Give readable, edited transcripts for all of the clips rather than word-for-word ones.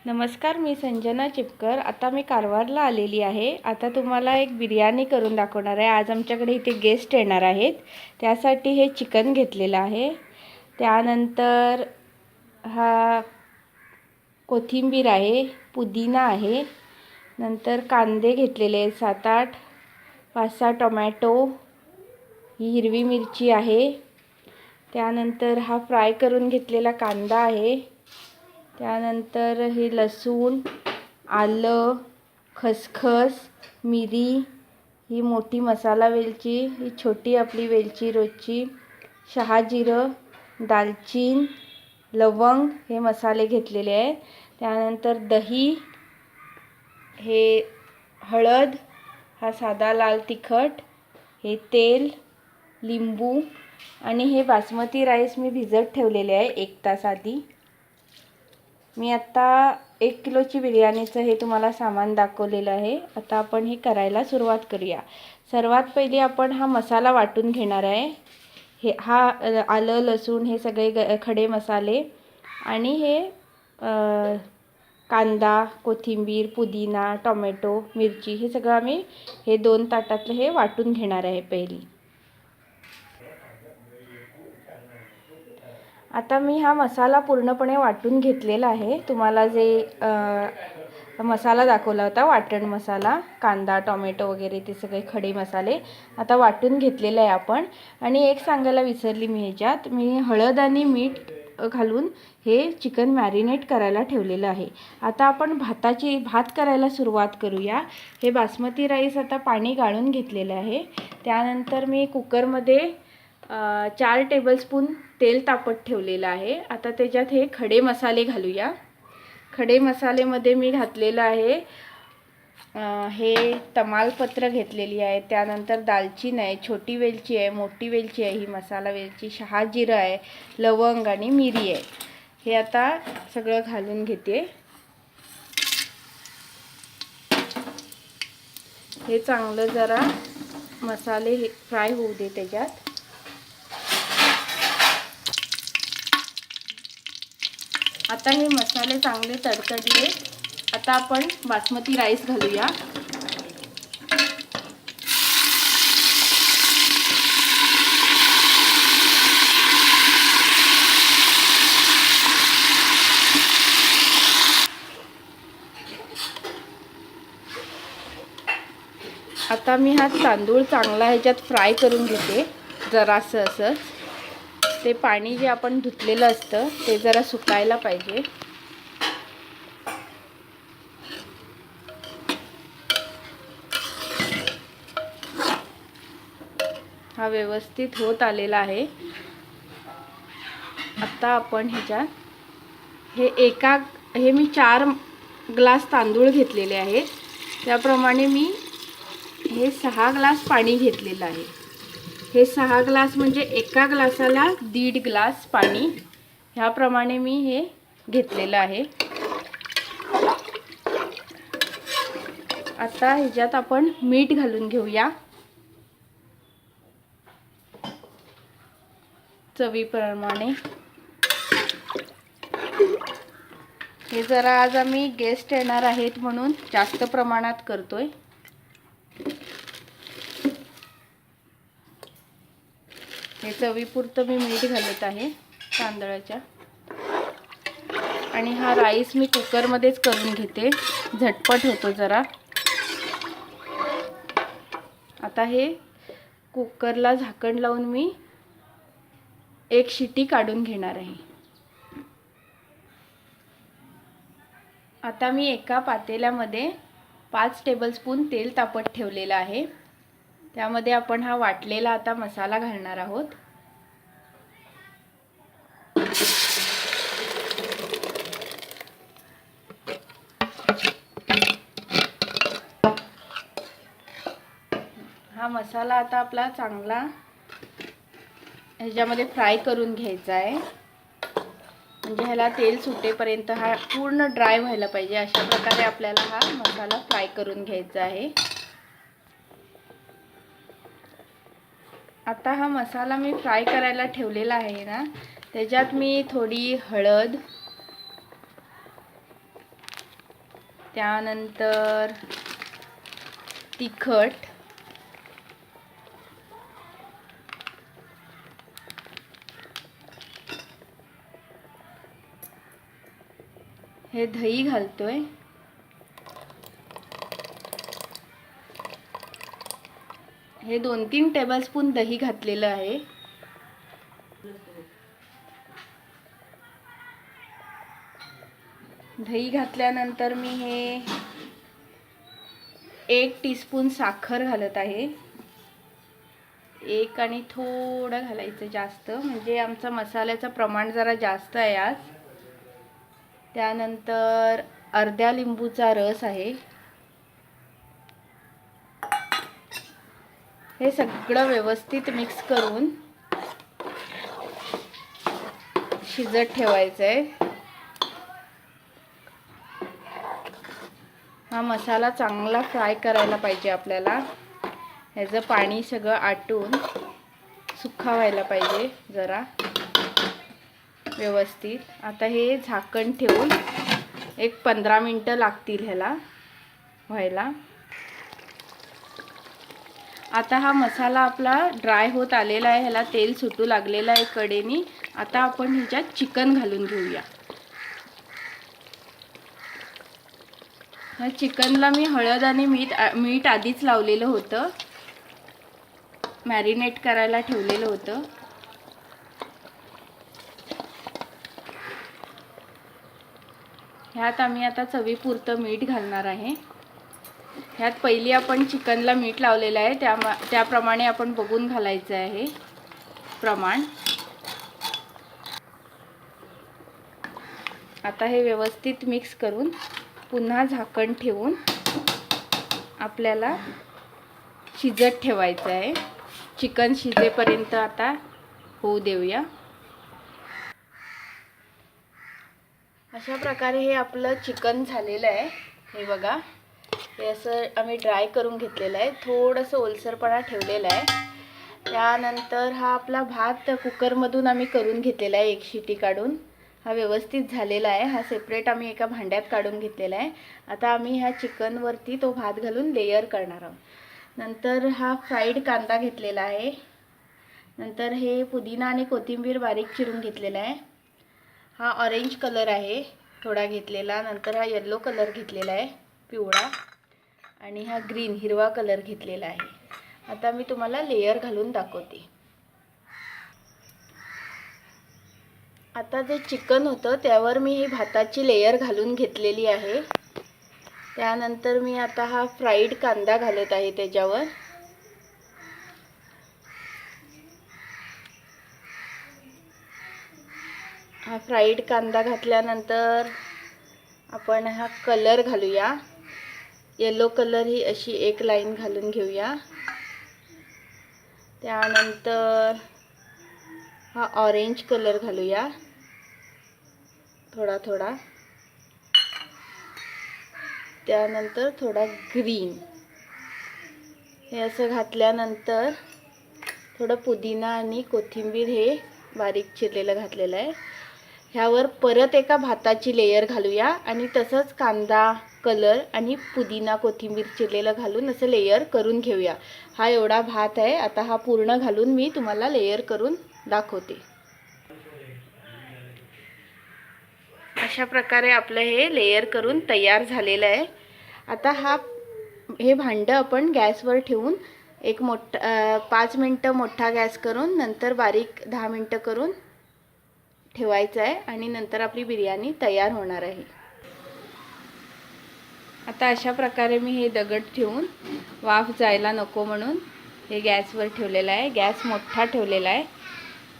नमस्कार, मी संजना चिपकर। आता मी कारवारला आलेली आहे। आता तुम्हाला एक बिर्याणी करून दाखवणार आहे। आज आमच्याकडे इथे गेस्ट येणार आहेत, त्यासाठी हे चिकन घेतलेलं आहे। त्यानंतर हा कोथिंबीर आहे, पुदिना आहे, नंतर कांदे घेतलेले 7-8, 5-6 टोमॅटो, ही हिरवी मिरची आहे। त्यानंतर हा फ्राय करून घेतलेला कांदा आहे। त्यानंतर हे लसूण, आलं, खसखस, मिरी, ही मोठी मसाला वेलची, ही छोटी आपली वेलची रोजची, शहाजिरं, दालचीन, लवंग, हे मसाले घेतलेले आहेत। त्यानंतर दही, हे हळद, हा साधा लाल तिखट, हे तेल, लिंबू आणि हे बासमती राईस मी भिजत ठेवलेले आहे 1 तास आधी। मी आता 1 किलोची बिर्याणीचं हे तुम्हाला सामान दाखवलेलं आहे। आता आपण हे करायला सुरुवात करूया। सर्वात पहिले आपण हा मसाला वाटून घेणार आहे। हा आलं, लसूण, हे सगळे खडे मसाले आणि हे कांदा, कोथिंबीर, पुदिना, टोमॅटो, मिरची, हे सगळं आम्ही हे 2 ताटातलं हे वाटून घेणार आहे पहिली। आता मी हा मसाला पूर्णपणे वाटून घेतलेला आहे। तुम्हाला जे मसाला दाखवला होता, वाटण मसाला, कांदा, टोमॅटो वगैरे ते सगळे खडे मसाले आता वाटून घेतलेले आहे आपण। आणि एक सांगायला विसरली मी, ह्याच्यात मी हळद आणि मीठ घालून हे चिकन मॅरिनेट करायला ठेवलेलं आहे। आता आपण भात करायला सुरुवात करूया। हे बासमती राईस आता पाणी गाळून घेतलेलं आहे। त्यानंतर मी कुकरमध्ये 4 टेबलस्पून तेल तापत ठेवलेलं आहे। आता त्याच्यात हे खडे मसाले घालूया। खडे मसालेमध्ये मी घातलेलं आहे हे तमालपत्र घेतलेली आहे, त्यानंतर दालचीन आहे, छोटी वेलची आहे, मोठी वेलची आहे, ही मसाला वेलची, शहाजिरं आहे, लवंग आणि मिरी आहे। हे आता सगळं घालून घेते। हे चांगलं जरा मसाले फ्राय होऊ दे त्याच्यात। आता हे मसाले चांगले तडतडले। आता आपण बासमती राईस घालूया। आता मी हा तांदूळ चांगला ह्याच्यात फ्राय करून घेते जरासं असं। ते पाणी जे आपण धुतलेलं असतं ते जरा सुकायला पाहिजे। हा व्यवस्थित होत आलेला आहे। आता आपण ह्याच्यात हे मी 4 ग्लास तांदूळ घेतलेले आहेत, त्याप्रमाणे मी हे 6 ग्लास पाणी घेतलेलं आहे। हे 6 ग्लास म्हणजे एका ग्लासाला 1.5 ग्लास पाणी, ह्याप्रमाणे मी हे घेतलेलं आहे। आता ह्याच्यात आपण मीठ घालून घेऊया चवीप्रमाणे। हे जरा आज आम्ही गेस्ट येणार आहेत म्हणून जास्त प्रमाणात करतोय। हे चवीपुरतं मी मीठ घालत आहे तांदळाच्या। आणि हा राईस मी कुकरमध्येच करून घेते, झटपट होतो जरा। आता हे कुकरला झाकण लावून मी 1 शिटी काढून घेणार आहे। आता मी एका पातेल्यामध्ये 5 टेबलस्पून तेल तापत ठेवलेलं आहे। त्यामध्ये आपण हा वाटलेला आता मसाला घालणार आहोत। हा मसाला आता आपला चांगला ह्याच्यामध्ये फ्राय करून घ्यायचा आहे, म्हणजे ह्याला तेल सुटेपर्यंत हा पूर्ण ड्राय व्हायला पाहिजे। अशा प्रकारे आपल्याला हा मसाला फ्राय करून घ्यायचा आहे। आता हा मसाला मी फ्राय करायला ठेवलेला आहे ना, त्याच्यात मी थोडी हळद, त्यानंतर तिखट, हे दही घालतोय, हे 2-3 टेबलस्पून दही घातलेलं आहे. दही घातल्यानंतर मी हे 1 टीस्पून साखर घालत आहे. 1 आणि थोडं घालायचं जास्त, म्हणजे आमचा मसाल्याचं प्रमाण जरा जास्त आहे आज. त्यानंतर अर्ध्या लिंबूचा रस आहे. हे सगळं व्यवस्थित मिक्स करून शिजत ठेवायचं आहे. हा मसाला चांगला फ्राय करायला पाहिजे आपल्याला. ह्याचं पाणी सगळं आटून सुक्का व्हायला पाहिजे जरा व्यवस्थित. आता हे झाकण ठेवून एक 15 मिनिटं लागतील ह्याला व्हायला. आता हा मसाला आपला ड्राय होत आलेला आहे, ह्याला तेल सुटू लागलेलं आहे कडेनी. आता आपण ह्याच्यात चिकन घालून घेऊया. ह्या चिकनला मी हळद आणि मीठ आधीच लावलेलं होतं, मॅरिनेट करायला ठेवलेलं होतं. ह्यात आम्ही आता चवीपुरतं मीठ घालणार आहे. ह्यात पहिली आपण चिकनला मीठ लावलेलं आहे, त्याप्रमाणे आपण बघून घालायचं आहे प्रमाण. आता हे व्यवस्थित मिक्स करून पुन्हा झाकण ठेवून आपल्याला शिजत ठेवायचं आहे. चिकन शिजेपर्यंत आता होऊ देऊया. अशा प्रकारे हे आपलं चिकन झालेलं आहे. हे बघा, हे असं आम्ही ड्राय करून घेतलेलं आहे, थोडंसं ओलसरपणा ठेवलेला आहे. त्यानंतर हा आपला भात कुकरमधून आम्ही करून घेतलेला आहे, 1 शिटी काढून. हा व्यवस्थित झालेला आहे. हा सेपरेट आम्ही एका भांड्यात काढून घेतलेला आहे. आता आम्ही ह्या चिकनवरती तो भात घालून लेयर करणार आहोत. नंतर हा फ्राईड कांदा घेतलेला आहे. नंतर हे पुदिना आणि कोथिंबीर बारीक चिरून घेतलेला आहे. हा ऑरेंज कलर आहे थोडा घेतलेला. नंतर हा येलो कलर घेतलेला आहे पिवळा, आणि हा ग्रीन हिरवा कलर घेतलेला आहे. आता मी तुम्हाला लेयर घालून दाखवते. आता जे चिकन होतं त्यावर मी ही भाताची लेयर घालून घेतलेली आहे. त्यानंतर मी आता हा फ्राईड कांदा घालत आहे त्याच्यावर. हा फ्राईड कांदा घातल्यानंतर आपण हा कलर घालूया. येलो कलर ही अशी एक लाईन घालून घेऊया. त्यानंतर हा ऑरेंज कलर घालूया थोडा थोडा. त्यानंतर थोडा ग्रीन. हे असं घातल्यानंतर थोडं पुदिना आणि कोथिंबीर हे बारीक चिरलेलं घातलेलं आहे. ह्यावर परत एका भाताची लेयर घालूया आणि तसंच कांदा कलर आणि पुदिना कोथिंबीर चिरलेलं घालून असं लेयर करून घेऊया. हा एवढा भात आहे. आता हा पूर्ण घालून मी तुम्हाला लेयर करून दाखवते. अशा प्रकारे आपलं हे लेयर करून तयार झालेलं आहे. आता हे भांडं आपण गॅसवर ठेवून 5 मिनिटं मोठा गॅस करून नंतर बारीक 10 मिनिटं करून ठेवायचं आहे आणि नंतर आपली बिर्याणी तयार होणार आहे. आता अशा प्रकारे मी हे दगड ठेवून वाफ जायला नको म्हणून हे गॅसवर ठेवलेलं आहे. गॅस मोठा ठेवलेला आहे.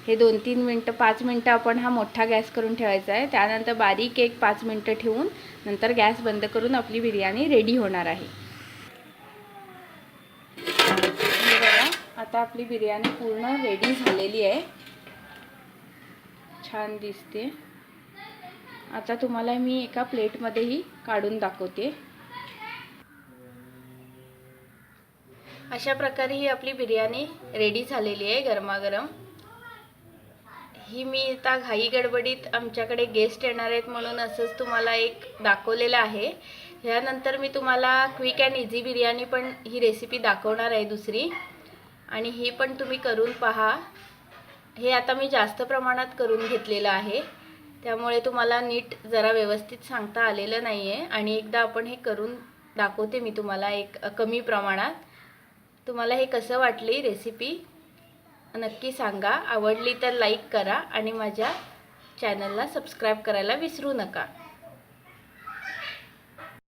हे 2-3 मिनिटं 5 मिनिटं आपण हा मोठा गॅस करून ठेवायचा आहे. त्यानंतर बारीक 5 मिनिटं ठेवून नंतर गॅस बंद करून आपली बिर्याणी रेडी होणार आहे. हे बघा, आता आपली बिर्याणी पूर्ण रेडी झालेली आहे. छान दिसते. आता तुम्हाला मी एका प्लेटमध्येही काढून दाखवते. अशा प्रकारे ही आपली बिर्याणी रेडी झालेली आहे गरमागरम. ही मी आता घाई गडबडीत आमच्याकडे गेस्ट येणार आहेत म्हणून असंच तुम्हाला एक दाखवलेलं आहे. ह्यानंतर मी तुम्हाला क्विक अँड इझी बिर्याणी पण ही रेसिपी दाखवणार आहे दुसरी, आणि ही पण तुम्ही करून पहा. हे आता मी जास्त प्रमाणात करून घेतलेलं आहे, त्यामुळे तुम्हाला नीट जरा व्यवस्थित सांगता आलेलं नाही आहे. आणि एकदा आपण हे करून दाखवते मी तुम्हाला एक कमी प्रमाणात. तुम्हाला हे कसं वाटली रेसिपी नक्की सांगा. आवडली तर लाईक करा आणि माझ्या चॅनलला सबस्क्राईब करायला विसरू नका.